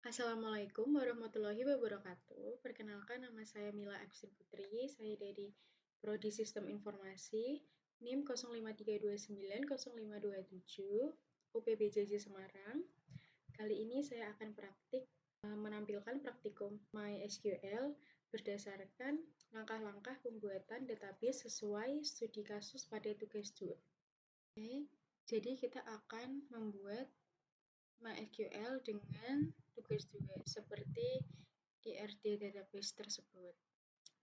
Assalamualaikum warahmatullahi wabarakatuh. Perkenalkan, nama saya Mila Agustin Putri. Saya dari Prodi Sistem Informasi, NIM 0532900527, UPBJJ Semarang. Kali ini saya akan menampilkan praktikum MySQL berdasarkan langkah-langkah pembuatan database sesuai studi kasus pada tugas 2. Oke, jadi kita akan membuat MySQL dengan tugas 2 seperti IRD database tersebut.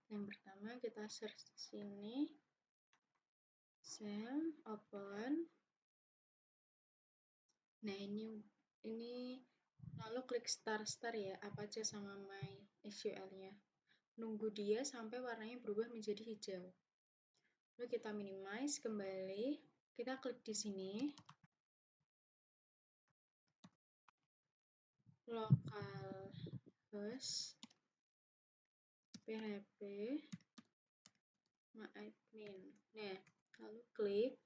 Yang pertama kita search sini, cell, open. Nah ini lalu klik start ya, apa aja sama MySQL-nya. Nunggu dia sampai warnanya berubah menjadi hijau. Lalu kita minimize kembali, kita klik di sini, localhost php myadmin. Nah, lalu klik.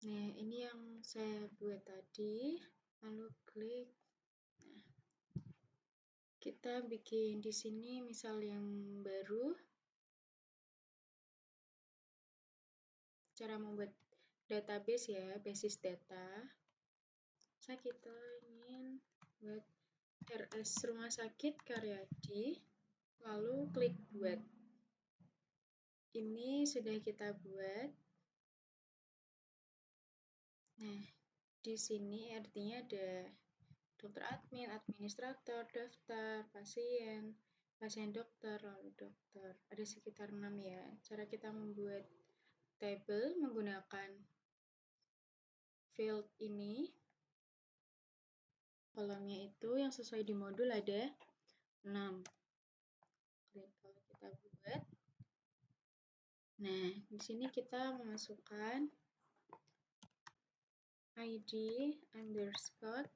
Nah, ini yang saya buat tadi. Lalu klik. Nah, kita bikin di sini misal yang baru. Cara membuat database ya, basis data. Kita ingin buat RS Rumah Sakit Karyadi. Lalu klik buat. Ini sudah kita buat. Nah, di sini artinya ada dokter admin, administrator, daftar, pasien dokter, lalu dokter. Ada sekitar 6 ya. Cara kita membuat table menggunakan field ini. Kolomnya itu yang sesuai di modul ada 6. Klik kalau kita buat. Nah, di sini kita memasukkan ID underscore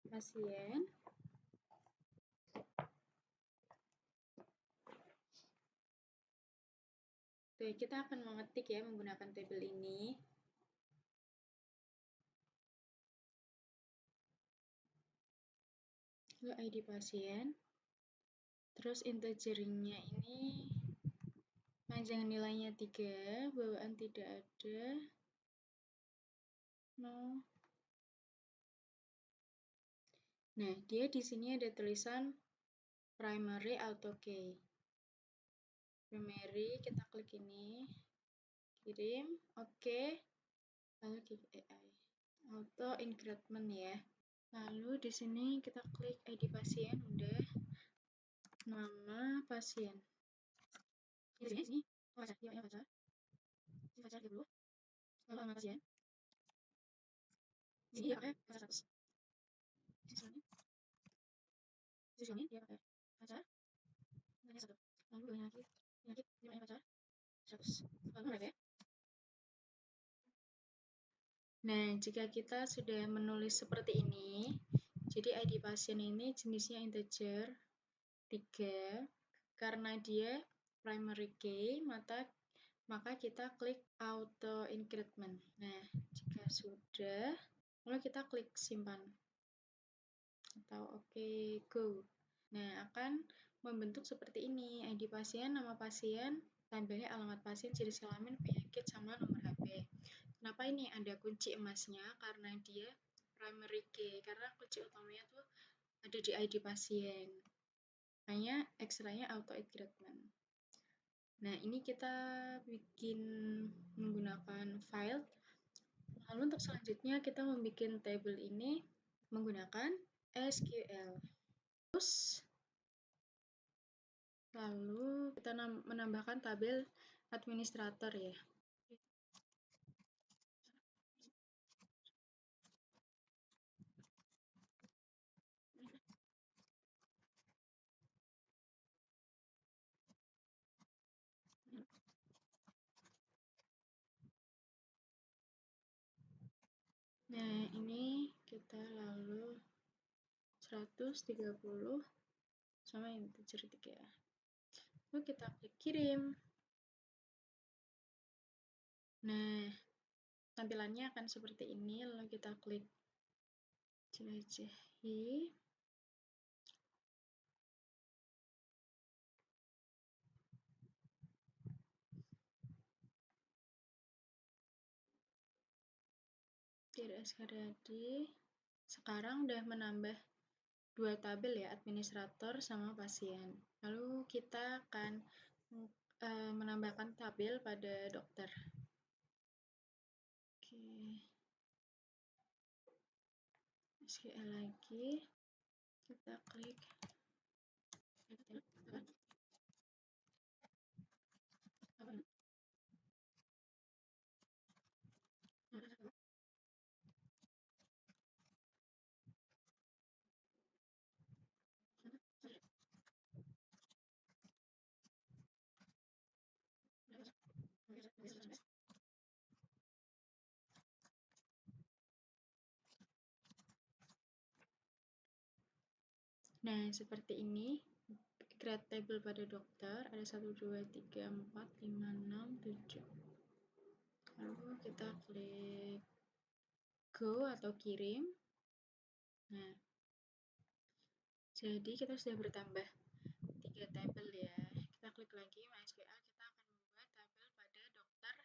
pasien. Oke, kita akan mengetik ya menggunakan tabel ini. Lalu ID pasien. Terus integernya ini panjang nilainya 3, bawaan tidak ada. No. Nah, dia di sini ada tulisan primary auto key. Primary, kita klik ini, kirim, oke. Lalu klik AI. Auto increment ya. Lalu di sini kita klik ID pasien, udah. Nama pasien. Di sini, baca, dia baca. Baca dulu. Lalu nama pasien. Ini dia pakai baca 100. Di sini dia pakai baca. Namanya 1. Lalu penyakit dia baca 100. Lalu ya. Nah, jika kita sudah menulis seperti ini, jadi ID pasien ini jenisnya integer 3, karena dia primary key, maka kita klik auto increment. Nah, jika sudah, lalu kita klik simpan atau oke, go. Nah, akan membentuk seperti ini, ID pasien, nama pasien, tabelnya alamat pasien, jenis kelamin, penyakit, sama nomor HP. Kenapa ini ada kunci emasnya? Karena dia primary key, karena kunci utamanya tuh ada di ID pasien. Makanya ekstranya auto increment. Nah, ini kita bikin menggunakan file. Lalu untuk selanjutnya kita membuat table ini menggunakan SQL. Lalu kita menambahkan tabel administrator ya. Nah, ini kita lalu 130 sama integer 3. Lalu kita klik kirim. Nah, tampilannya akan seperti ini, lalu kita klik jelajahi. Dear Askaradi, sekarang udah menambah 2 tabel ya, administrator sama pasien. Lalu kita akan menambahkan tabel pada dokter. Oke. SQL lagi. Kita klik. Nah, seperti ini. Create table pada dokter. Ada 1, 2, 3, 4, 5, 6, 7. Lalu kita klik go atau kirim. Nah, jadi kita sudah bertambah 3 tabel ya. Kita klik lagi MySQL, kita akan membuat tabel pada dokter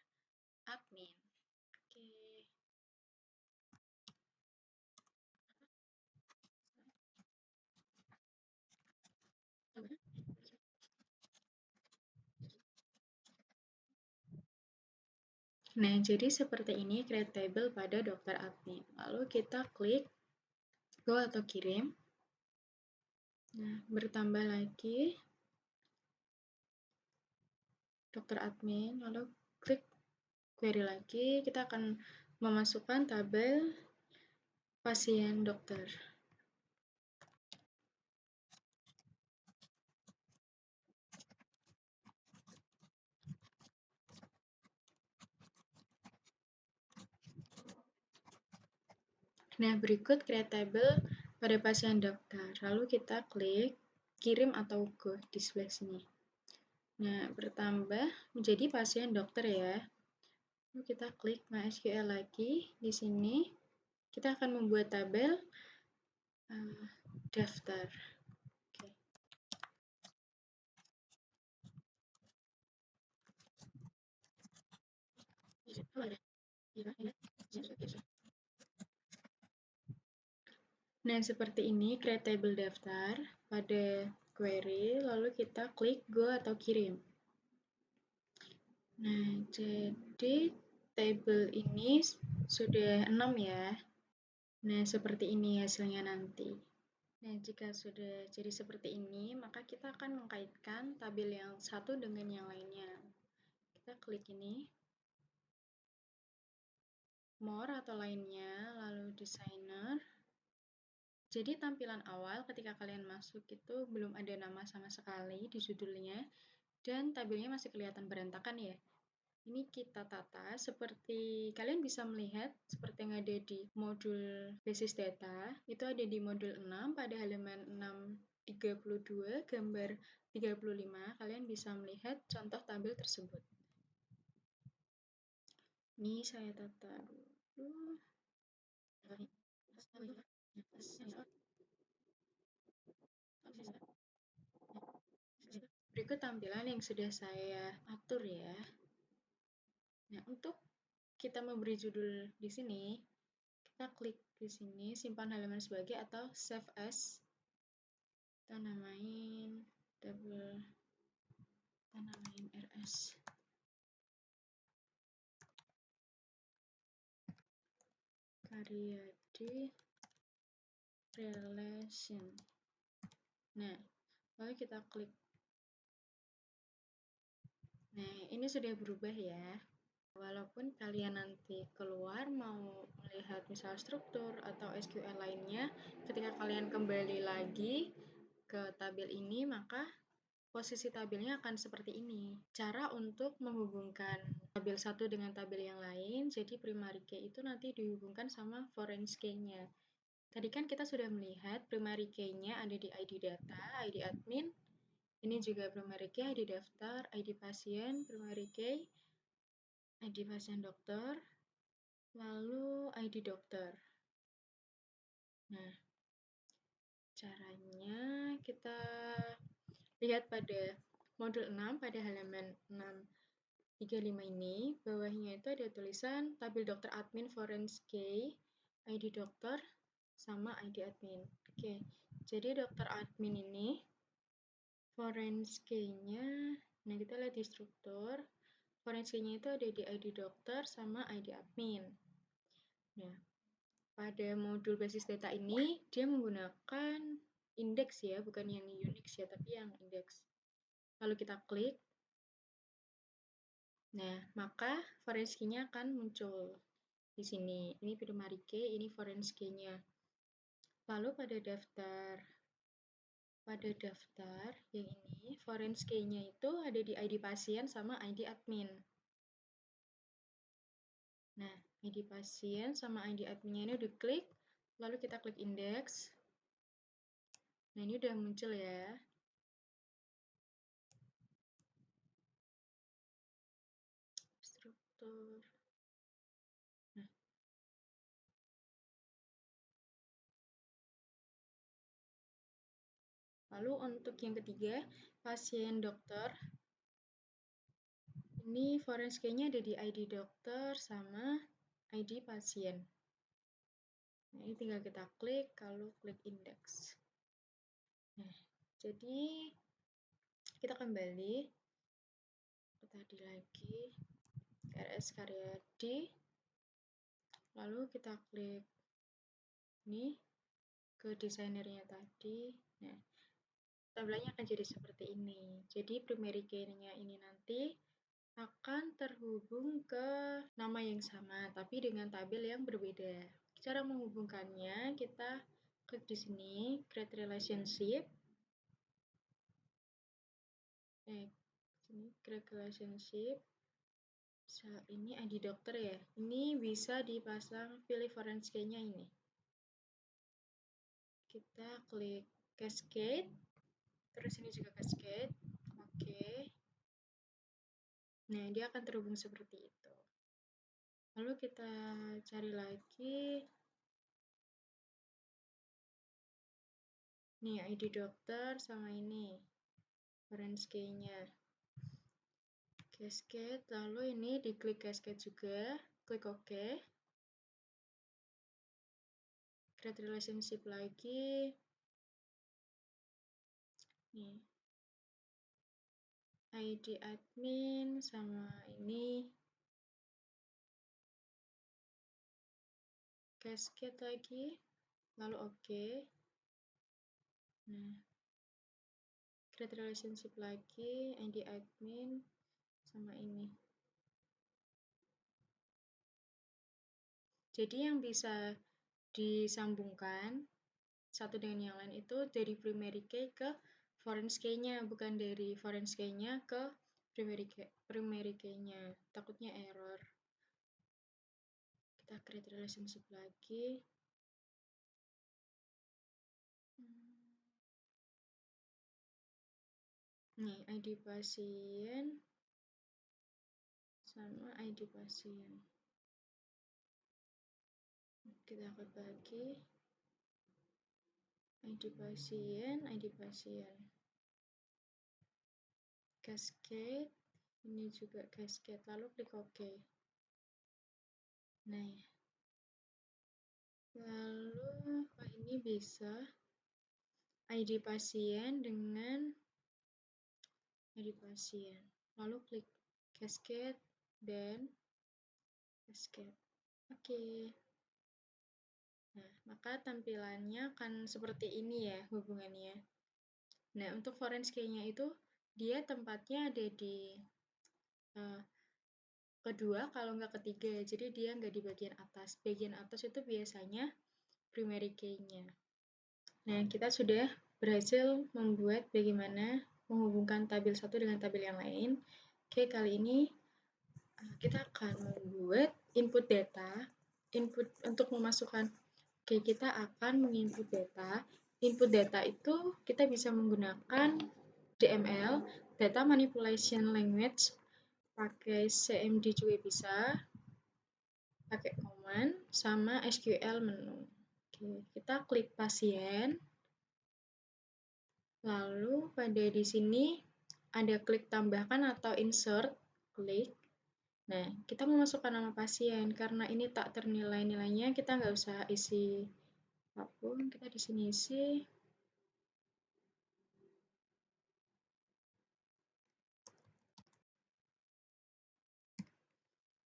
admin. Oke. Nah, jadi seperti ini create table pada dokter admin. Lalu kita klik go atau kirim. Nah, bertambah lagi dokter admin, lalu klik query lagi. Kita akan memasukkan tabel pasien dokter. Nah, berikut create table pada pasien dokter. Lalu kita klik kirim atau go di sebelah sini. Nah, bertambah menjadi pasien dokter ya. Lalu kita klik MySQL lagi. Di sini kita akan membuat tabel daftar. Nah, seperti ini create table daftar pada query, lalu kita klik go atau kirim. Nah, jadi table ini sudah 6 ya. Nah, seperti ini hasilnya nanti. Nah, jika sudah jadi seperti ini, maka kita akan mengkaitkan tabel yang satu dengan yang lainnya. Kita klik ini, more atau lainnya, lalu designer. Jadi tampilan awal ketika kalian masuk itu belum ada nama sama sekali di judulnya, dan tabelnya masih kelihatan berantakan ya. Ini kita tata seperti kalian bisa melihat seperti yang ada di modul basis data, itu ada di modul 6 pada halaman 632 gambar 35, kalian bisa melihat contoh tabel tersebut. Ini saya tata dulu. Berikut tampilan yang sudah saya atur ya. Nah, untuk kita memberi judul di sini, kita klik di sini, simpan halaman sebagai atau save as. Kita namain tabel, kita namain RS. Karyadi Relation. Nah, lalu kita klik. Nah, ini sudah berubah ya. Walaupun kalian nanti keluar mau melihat misal struktur atau SQL lainnya, ketika kalian kembali lagi ke tabel ini, maka posisi tabelnya akan seperti ini. Cara untuk menghubungkan tabel satu dengan tabel yang lain, jadi primary key itu nanti dihubungkan sama foreign key-nya. Tadi kan kita sudah melihat primary key-nya ada di ID data, ID admin, ini juga primary key, ID daftar, ID pasien, primary key, ID pasien dokter, lalu ID dokter. Nah, caranya kita lihat pada modul 6 pada halaman 635 ini, bawahnya itu ada tulisan tabel dokter admin Forenskay, ID dokter, sama ID admin. Oke, jadi dokter admin ini Forenskay-nya, nah kita lihat di struktur, Forenskay-nya itu ada di ID dokter sama ID admin. Nah, pada modul basis data ini, dia menggunakan indeks ya, bukan yang Unix ya, tapi yang indeks. Lalu kita klik, nah maka Forenskay-nya akan muncul di sini. Ini primary key, ini Forenskay-nya. Lalu pada daftar yang ini, Forenskay-nya itu ada di ID pasien sama ID admin. Nah, ID pasien sama ID adminnya ini diklik, lalu kita klik indeks. Nah, ini udah muncul ya. Struktur. Nah. Lalu untuk yang ketiga, pasien dokter. Ini Forenskay-nya ada di ID dokter sama ID pasien. Nah, ini tinggal kita klik, lalu klik indeks. Nah, jadi kita kembali ke tadi lagi, RS Karyadi, lalu kita klik ini ke desainernya tadi. Nah, tampilannya akan jadi seperti ini. Jadi primary key-nya ini nanti akan terhubung ke nama yang sama, tapi dengan tabel yang berbeda. Cara menghubungkannya, kita klik di sini, create relationship. Sini, create relationship. Ini ID dokter ya. Ini bisa dipasang, pilih Forenskay-nya ini. Kita klik cascade. Terus ini juga cascade. Oke. Nah, dia akan terhubung seperti itu. Lalu kita cari lagi. Nih, ID dokter sama ini. Forenskay-nya. Cascade, lalu ini diklik cascade juga. Klik OK. Create relationship lagi. Nih. ID admin sama ini. Cascade lagi, lalu OK. Nah, create relationship lagi, ID admin sama ini. Jadi yang bisa disambungkan satu dengan yang lain itu dari primary key ke Forenskay-nya, bukan dari Forenskay-nya ke primary key-nya. Takutnya error. Kita create relationship lagi. Nih, ID pasien sama ID pasien. Kita akan bagi ID pasien, cascade, ini juga cascade, lalu klik OK. Nah, lalu ini bisa ID pasien dengan ID pasien, lalu klik cascade dan cascade. Oke. Nah, maka tampilannya akan seperti ini ya hubungannya. Nah, untuk Forenskay-nya itu dia tempatnya ada di kedua, kalau nggak ketiga. Jadi dia nggak di bagian atas. Bagian atas itu biasanya primary key-nya. Nah, kita sudah berhasil membuat bagaimana menghubungkan tabel satu dengan tabel yang lain. Oke, kali ini kita akan membuat input data. Input untuk memasukkan, kita akan menginput data. Input data itu kita bisa menggunakan DML, Data Manipulation Language, pakai CMD juga bisa, pakai command sama SQL menu. Oke, kita klik pasien. Lalu pada di sini ada klik tambahkan atau insert, klik. Nah, kita memasukkan nama pasien. Karena ini tak ternilai nilainya, kita nggak usah isi apapun. Kita di sini isi.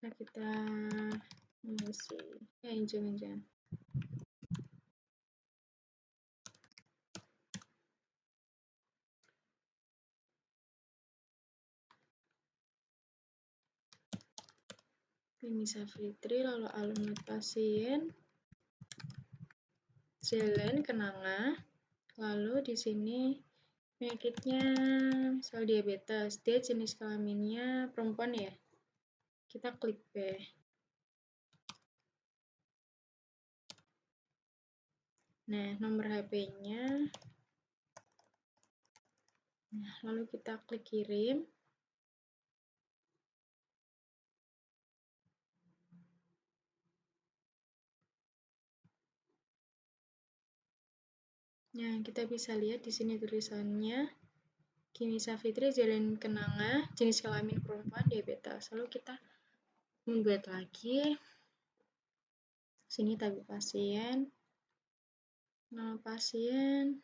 Nah, kita mengisi. Jangan. Nisa Fitri, lalu alamat pasien, Jelen Kenanga, lalu di sini penyakitnya misal diabetes, dia jenis kelaminnya perempuan ya, kita klik B. Nah, nomor HP-nya, nah, lalu kita klik kirim. Nah, kita bisa lihat di sini tulisannya Nisa Fitri, Jelen Kenanga, jenis kelamin perempuan, diabetes. Lalu kita membuat lagi. Sini tabel pasien, nama pasien,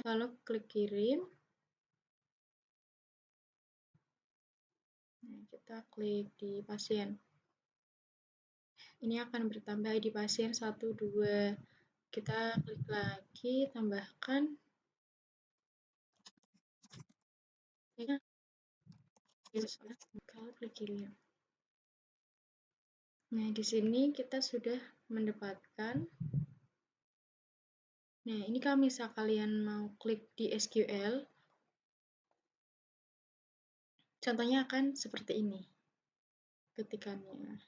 lalu klik kirim. Nah, kita klik di pasien. Ini akan bertambah ID pasien 1, 2. Kita klik lagi, tambahkan. Kalau klik kirim. Nah, di sini kita sudah mendapatkan. Nah, ini kalau misal kalian mau klik di SQL, contohnya akan seperti ini ketikannya.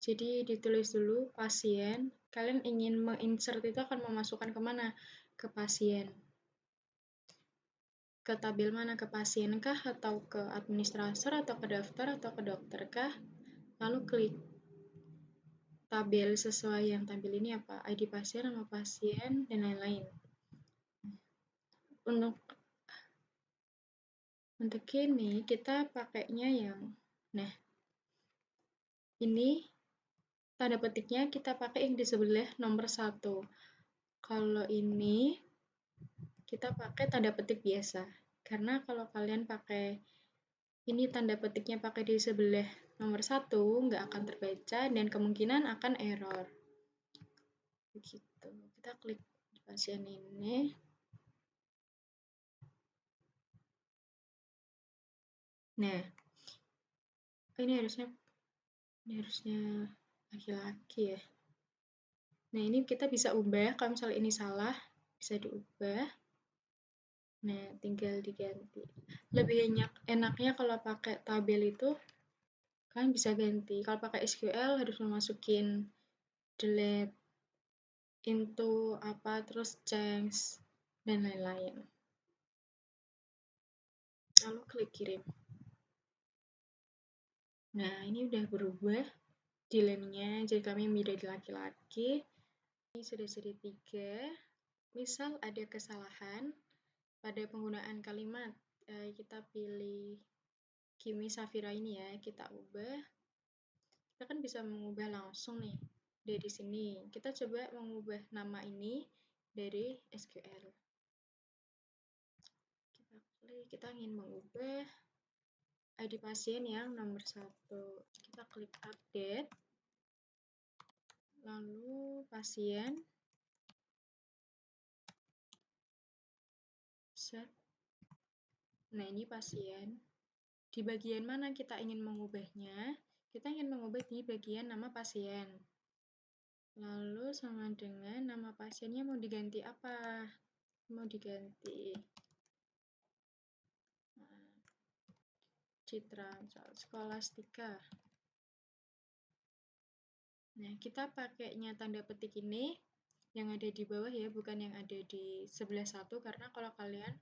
Jadi ditulis dulu pasien, kalian ingin menginsert itu akan memasukkan kemana? Ke pasien. Ke tabel mana? Ke pasien kah? Atau ke administrator? Atau ke daftar? Atau ke dokter kah? Lalu klik tabel sesuai yang tampil ini apa? ID pasien, nama pasien, dan lain-lain. Untuk ini kita pakainya yang, nah, ini tanda petiknya kita pakai yang di sebelah nomor 1. Kalau ini kita pakai tanda petik biasa. Karena kalau kalian pakai ini tanda petiknya pakai di sebelah nomor 1, nggak akan terbaca dan kemungkinan akan error. Begitu. Kita klik di pasien ini. Nah, ini harusnya laki-laki ya. Nah, ini kita bisa ubah. Kalau misalnya ini salah, bisa diubah. Nah, tinggal diganti. Lebih enaknya kalau pakai tabel itu, kalian bisa ganti. Kalau pakai SQL harus memasukin delete, into, apa, terus change, dan lain-lain. Lalu klik kirim. Nah, ini udah berubah delay-nya, jadi kami menjadi laki-laki. Ini sudah seri 3. Misal ada kesalahan pada penggunaan kalimat, kita pilih Kimi Safira ini ya, kita ubah. Kita kan bisa mengubah langsung nih dari sini. Kita coba mengubah nama ini dari SQL. Kita klik, kita ingin mengubah ID pasien yang nomor 1. Kita klik update. Lalu pasien. Set. Nah, ini pasien. Di bagian mana kita ingin mengubahnya? Kita ingin mengubah di bagian nama pasien. Lalu sama dengan nama pasiennya mau diganti apa? Mau diganti Citra, Skolastika. Nah, kita pakainya tanda petik ini yang ada di bawah ya, bukan yang ada di sebelah satu, karena kalau kalian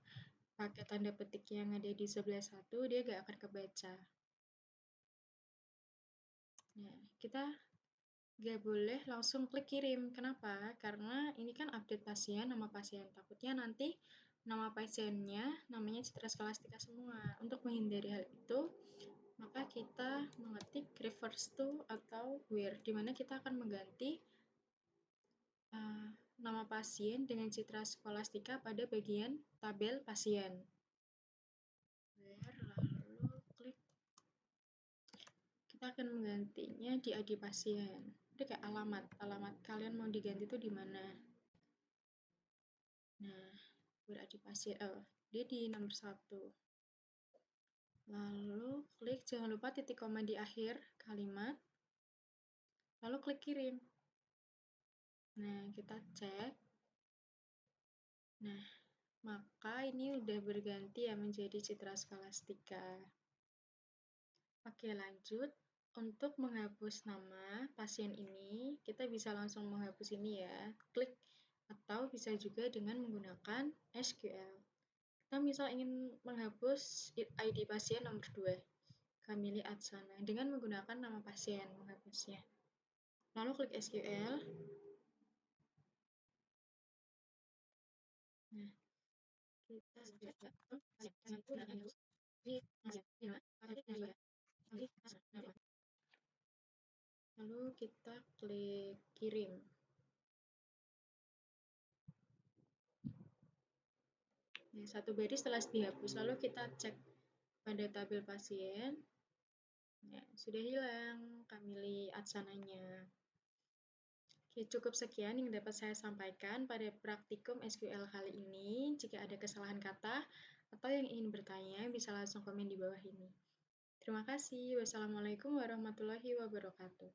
pakai tanda petik yang ada di sebelah satu, dia gak akan kebaca. Nah, kita gak boleh langsung klik kirim. Kenapa? Karena ini kan update pasien, nama pasien. Takutnya nanti nama pasiennya namanya Citra Scholastika semua. Untuk menghindari hal itu, maka kita mengetik reverse to atau where, di mana kita akan mengganti nama pasien dengan Citra Scholastika pada bagian tabel pasien. Where, lalu klik. Kita akan menggantinya di ID pasien. Itu kayak alamat kalian mau diganti itu di mana. Nah, ID pasien, dia di nomor 1. Lalu klik, jangan lupa titik koma di akhir kalimat. Lalu klik kirim. Nah, kita cek. Nah, maka ini udah berganti ya menjadi Citra Scholastika. Oke, lanjut. Untuk menghapus nama pasien ini, kita bisa langsung menghapus ini ya. Klik, atau bisa juga dengan menggunakan SQL. Kita misal ingin menghapus ID pasien nomor 2, Kamili Atsana, dengan menggunakan nama pasien menghapusnya. Lalu klik SQL. Nah, kita lalu kita klik kirim. Nah, satu baris telah dihapus, lalu kita cek pada tabel pasien. Nah, sudah hilang Kamili Atsananya. Oke, cukup sekian yang dapat saya sampaikan pada praktikum SQL kali ini. Jika ada kesalahan kata atau yang ingin bertanya, bisa langsung komen di bawah ini. Terima kasih. Wassalamualaikum warahmatullahi wabarakatuh.